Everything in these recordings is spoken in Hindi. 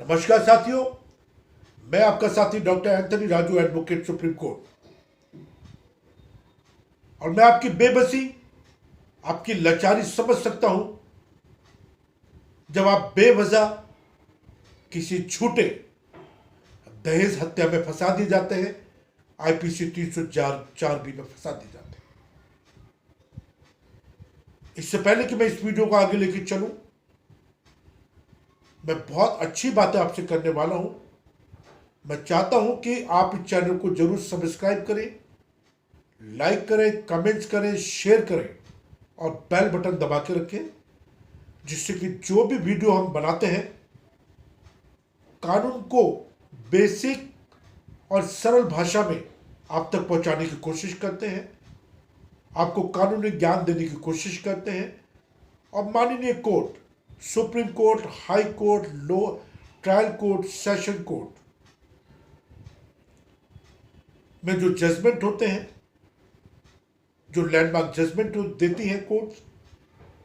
नमस्कार साथियों, मैं आपका साथी doctor Anthony Raju, advocate supreme court. और मैं आपकी बेबसी, आपकी लाचारी समझ सकता हूं जब आप बेवजह किसी झूठे दहेज हत्या में फंसा दिए जाते हैं, आईपीसी 304 बी में फंसा दिए जाते हैं। इससे पहले कि मैं इस वीडियो को आगे लेके चलूं, मैं बहुत अच्छी बातें आपसे करने वाला हूं। मैं चाहता हूं कि आप इस चैनल को जरूर सब्सक्राइब करें, लाइक करें, कमेंट्स करें, शेयर करें और बेल बटन दबा के रखें, जिससे कि जो भी वीडियो हम बनाते हैं कानून को बेसिक और सरल भाषा में आप तक पहुंचाने की कोशिश करते हैं, आपको कानूनी ज्ञान देने की कोशिश करते हैं। और माननीय court, supreme court, high court, lower trial court, session court में जो जजमेंट होते हैं, जो लैंडमार्क जजमेंट देती है कोर्ट,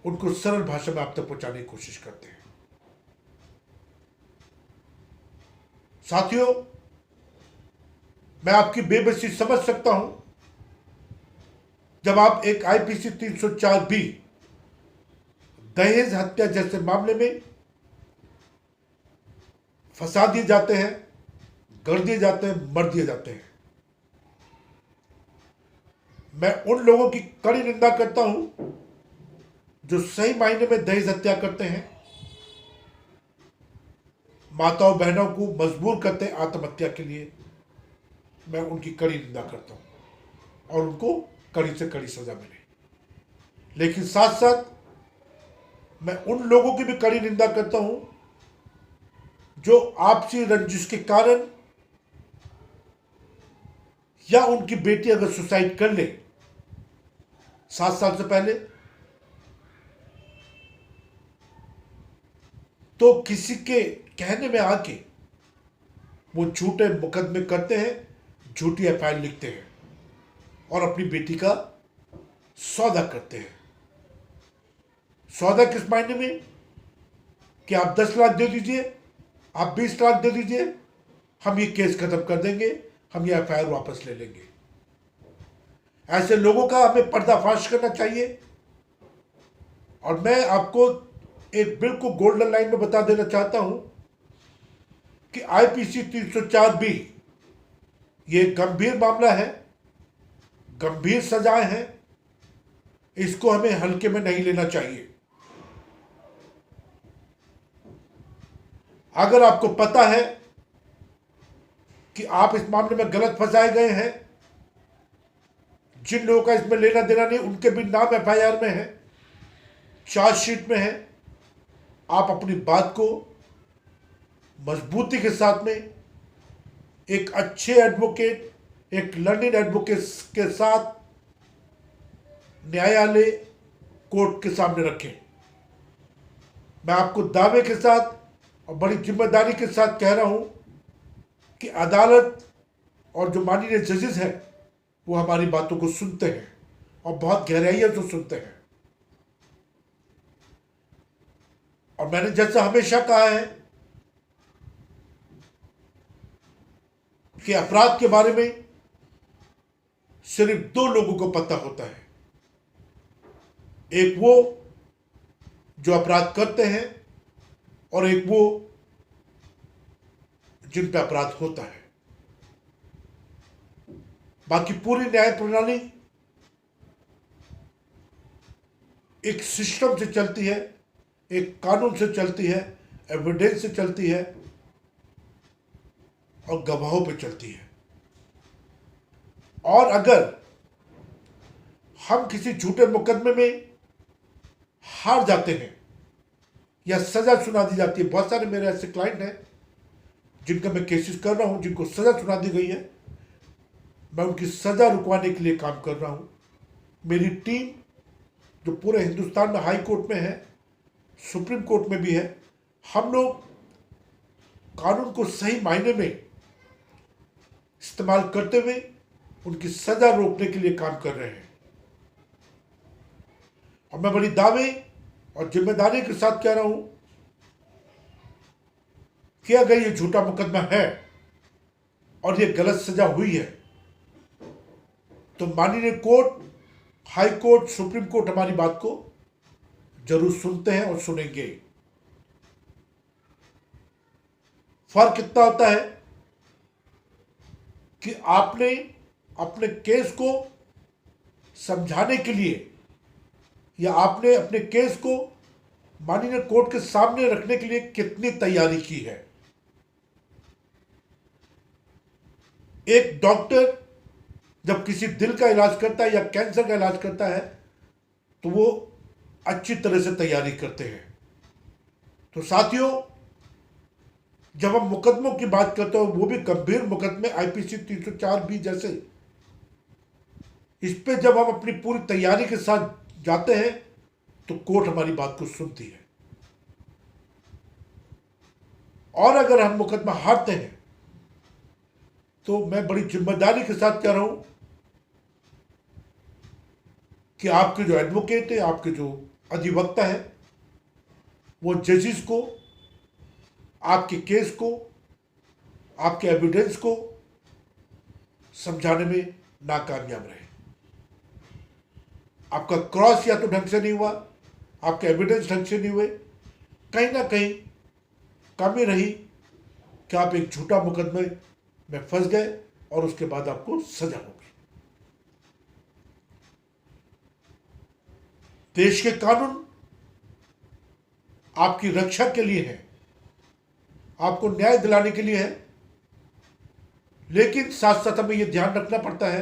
उनको सरल भाषा में आप तक पहुंचाने की कोशिश करते हैं। साथियों, मैं आपकी बेबसी समझ सकता हूं जब आप एक आईपीसी 304 बी दहेज हत्या जैसे मामले में फंसा दिए जाते हैं, गढ़ दिए जाते हैं, मर दिए जाते हैं। मैं उन लोगों की कड़ी निंदा करता हूं जो सही मायने में दहेज हत्या करते हैं, माताओं बहनों को मजबूर करते हैं आत्महत्या के लिए। मैं उनकी कड़ी निंदा करता हूं और उनको कड़ी से कड़ी सजा मिले। लेकिन साथ साथ मैं उन लोगों की भी कड़ी निंदा करता हूं जो आपसी रंजिश के कारण या उनकी बेटी अगर सुसाइड कर ले 7 साल से पहले, तो किसी के कहने में आके वो झूठे मुकदमे करते हैं, झूठी एफआईआर लिखते हैं और अपनी बेटी का सौदा करते हैं। सौदा किस मायने में कि आप 10 लाख दे दीजिए, आप 20 लाख दे दीजिए, हम ये केस खत्म कर देंगे, हम ये एफआईआर वापस ले लेंगे। ऐसे लोगों का हमें पर्दाफाश करना चाहिए। और मैं आपको एक बिल्कुल गोल्डन लाइन में बता देना चाहता हूं कि आईपीसी 304 बी ये गंभीर मामला है, गंभीर सजाएं हैं, इसको हमें हल्के में नहीं लेना चाहिए। अगर आपको पता है कि आप इस मामले में गलत फंसाए गए हैं, जिन लोगों का इसमें लेना देना नहीं, उनके भी नाम एफआईआर में है, चार्जशीट में है, आप अपनी बात को मजबूती के साथ में एक अच्छे एडवोकेट, एक लर्निंग एडवोकेट के साथ न्यायालय, कोर्ट के सामने रखें। मैं आपको दावे के साथ और बड़ी जिम्मेदारी के साथ कह रहा हूं कि अदालत और जो माननीय जजेस हैं वो हमारी बातों को सुनते हैं और बहुत गहराइयों से सुनते हैं। और मैंने जैसा हमेशा कहा है कि अपराध के बारे में सिर्फ 2 लोगों को पता होता है, एक वो जो अपराध करते हैं और एक वो जिन पर अपराध होता है। बाकी पूरी न्याय प्रणाली एक सिस्टम से चलती है, एक कानून से चलती है, एविडेंस से चलती है और गवाहों पे चलती है। और अगर हम किसी झूठे मुकदमे में हार जाते हैं या सजा सुना दी जाती है, बहुत सारे मेरे ऐसे क्लाइंट हैं जिनका मैं केसेस कर रहा हूं, जिनको सजा सुना दी गई है, मैं उनकी सजा रुकवाने के लिए काम कर रहा हूं। मेरी टीम जो पूरे हिंदुस्तान में हाई कोर्ट में है, सुप्रीम कोर्ट में भी है, हम लोग कानून को सही मायने में इस्तेमाल करते हुए उनकी सजा रोकने के लिए काम कर रहे हैं। और मैं बड़ी दावे और जिम्मेदारी के साथ कह रहा हूं कि अगर ये झूठा मुकदमा है और ये गलत सजा हुई है तो माननीय court, high court, supreme court हमारी बात को जरूर सुनते हैं और सुनेंगे। फर्क इतना होता है कि आपने अपने केस को समझाने के लिए या आपने अपने केस को माननीय कोर्ट के सामने रखने के लिए कितनी तैयारी की है। एक डॉक्टर जब किसी दिल का इलाज करता है या कैंसर का इलाज करता है तो वो अच्छी तरह से तैयारी करते हैं। तो साथियों, जब हम मुकदमों की बात करते हैं, वो भी गंभीर मुकदमे आईपीसी 304 जैसे, इस पे जब हम अपनी पूरी तैयारी के साथ जाते हैं तो कोर्ट हमारी बात को सुनती है। और अगर हम मुकदमा हारते हैं तो मैं बड़ी जिम्मेदारी के साथ कह रहा हूं कि आपके जो एडवोकेट है, आपके जो अधिवक्ता है, वो जजेस को, आपके केस को, आपके एविडेंस को समझाने में नाकामयाब रहे। आपका क्रॉस या तो ढंग से नहीं हुआ, आपके एविडेंस ढंग से नहीं हुए, कहीं ना कहीं कमी रही कि आप एक झूठा मुकदमे में फंस गए और उसके बाद आपको सजा हो गई। देश के कानून आपकी रक्षा के लिए है, आपको न्याय दिलाने के लिए है, लेकिन साथ साथ हमें यह ध्यान रखना पड़ता है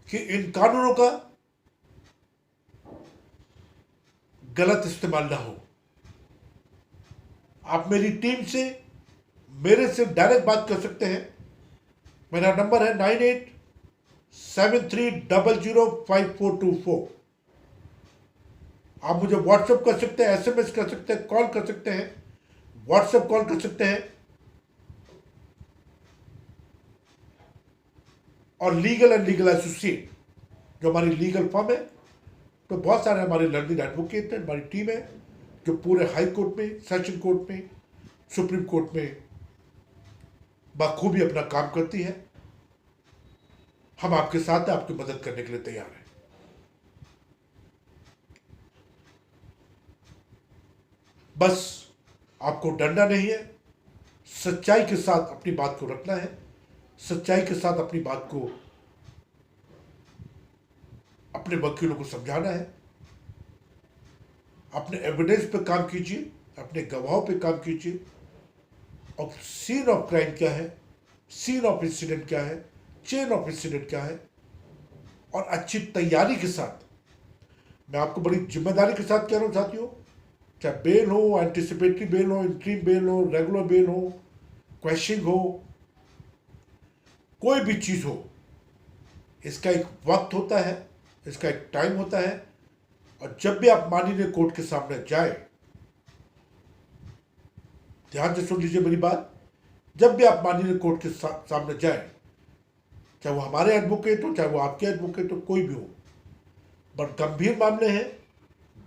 कि इन कानूनों का गलत इस्तेमाल ना हो। आप मेरी टीम से, मेरे से डायरेक्ट बात कर सकते हैं। मेरा नंबर है 9873005424। आप मुझे व्हाट्सएप कर सकते हैं, एसएमएस कर सकते हैं, कॉल कर सकते हैं, व्हाट्सएप कॉल कर सकते हैं। और लीगल एंड लीगल एसोसिएट जो हमारी लीगल फर्म है, तो बहुत सारे हमारे लर्निंग एडवोकेट हैं, हमारी टीम है जो पूरे हाई कोर्ट में, सेशन कोर्ट में, सुप्रीम कोर्ट में बखूबी अपना काम करती है। हम आपके साथ हैं, आपकी मदद करने के लिए तैयार हैं। बस आपको डरना नहीं है, सच्चाई के साथ अपनी बात को रखना है, सच्चाई के साथ अपनी बात को अपने वकीलों को समझाना है। अपने एविडेंस पे काम कीजिए, अपने गवाहों पे काम कीजिए, और सीन ऑफ क्राइम क्या है, सीन ऑफ इंसिडेंट क्या है, चेन ऑफ इंसिडेंट क्या है, और अच्छी तैयारी के साथ, मैं आपको बड़ी जिम्मेदारी के साथ कह रहा हूं साथियों, चाहे बेल हो, एंटिसिपेटरी बेल हो, इंट्रीम बेल हो, रेगुलर बेल हो, क्वेश्चनिंग हो, कोई भी चीज हो, इसका एक वक्त होता है, इसका एक टाइम होता है। और जब भी आप माननीय कोर्ट के सामने जाए, ध्यान से सुन लीजिए मेरी बात, जब भी आप माननीय कोर्ट के सामने जाए, चाहे वो हमारे एडवोकेट हो, चाहे वो आपके एडवोकेट हो, कोई भी हो, बट गंभीर मामले हैं,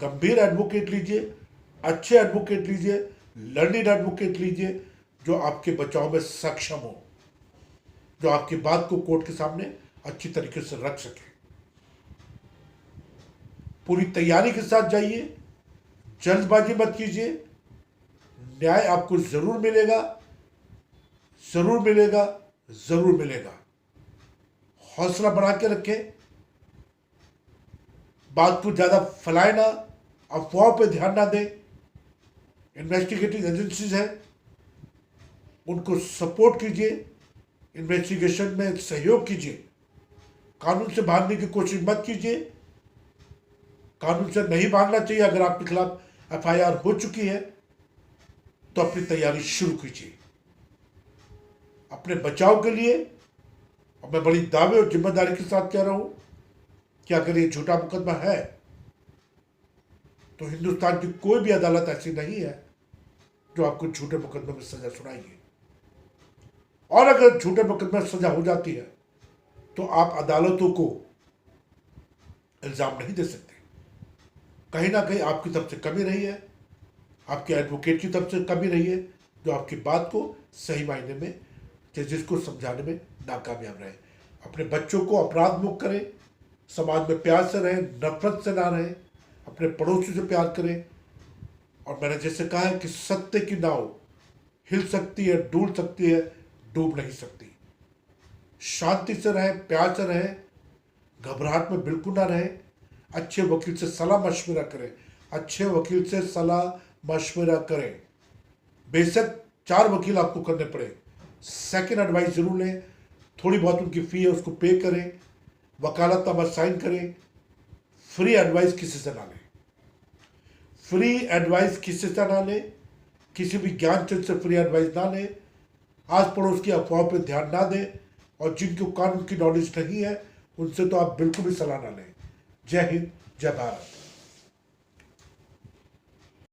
गंभीर एडवोकेट लीजिए, अच्छे एडवोकेट लीजिए, लर्निंग एडवोकेट लीजिए, जो आपके बचाव में सक्षम हो, जो आपकी बात को कोर्ट के सामने अच्छी तरीके से रख सके। पूरी तैयारी के साथ जाइए, जल्दबाजी मत कीजिए, न्याय आपको जरूर मिलेगा, जरूर मिलेगा, जरूर मिलेगा। हौसला बढ़ा के रखें, बात को ज्यादा फैलाए ना, अफवाह पे ध्यान ना दें। इन्वेस्टिगेटिंग एजेंसीज हैं, उनको सपोर्ट कीजिए, इन्वेस्टिगेशन में सहयोग कीजिए, कानून से भागने की कोशिश मत कीजिए। कानून से नहीं भागना चाहिए। अगर आपके खिलाफ एफआईआर हो चुकी है तो अपनी तैयारी शुरू कीजिए अपने बचाव के लिए। और मैं बड़ी दावे और जिम्मेदारी के साथ कह रहा हूं कि अगर ये झूठा मुकदमा है तो हिंदुस्तान की कोई भी अदालत ऐसी नहीं है जो आपको झूठे मुकदमे में सजा सुनाएगी। और अगर झूठे मुकदमे में सजा हो जाती है तो आप अदालतों को इल्जाम नहीं दे सकते। कहीं ना कहीं आपकी तरफ से कमी रही है, आपके एडवोकेट की तरफ से कमी रही है जो आपकी बात को सही मायने में जजेस को समझाने में नाकामयाब रहे। अपने बच्चों को अपराध मुक्त करें, समाज में प्यार से रहें, नफरत से ना रहें, अपने पड़ोसी से प्यार करें। और मैंने जैसे कहा है कि सत्य की नाव हिल सकती है, डूब सकती है, डूब नहीं सकती। शांति से रहें, प्यार से रहें, घबराहट में बिल्कुल ना रहें। अच्छे वकील से सलाह मशवरा करें, अच्छे वकील से सलाह मशवरा करें। बेशक 4 वकील आपको करने पड़े, सेकंड एडवाइस जरूर लें। थोड़ी बहुत उनकी फ़ी है उसको पे करें, वकालतनामा साइन करें। फ्री एडवाइस किसी से ना लें, फ्री एडवाइस किसी से ना लें, किसी भी ज्ञानचंद से फ्री एडवाइस ना लें। आस पड़ोस की अफवाहों पर ध्यान ना दें, और जिनको कानून की नॉलेज नहीं है उनसे तो आप बिल्कुल भी सलाह ना लें। जय हिंद, जय भारत।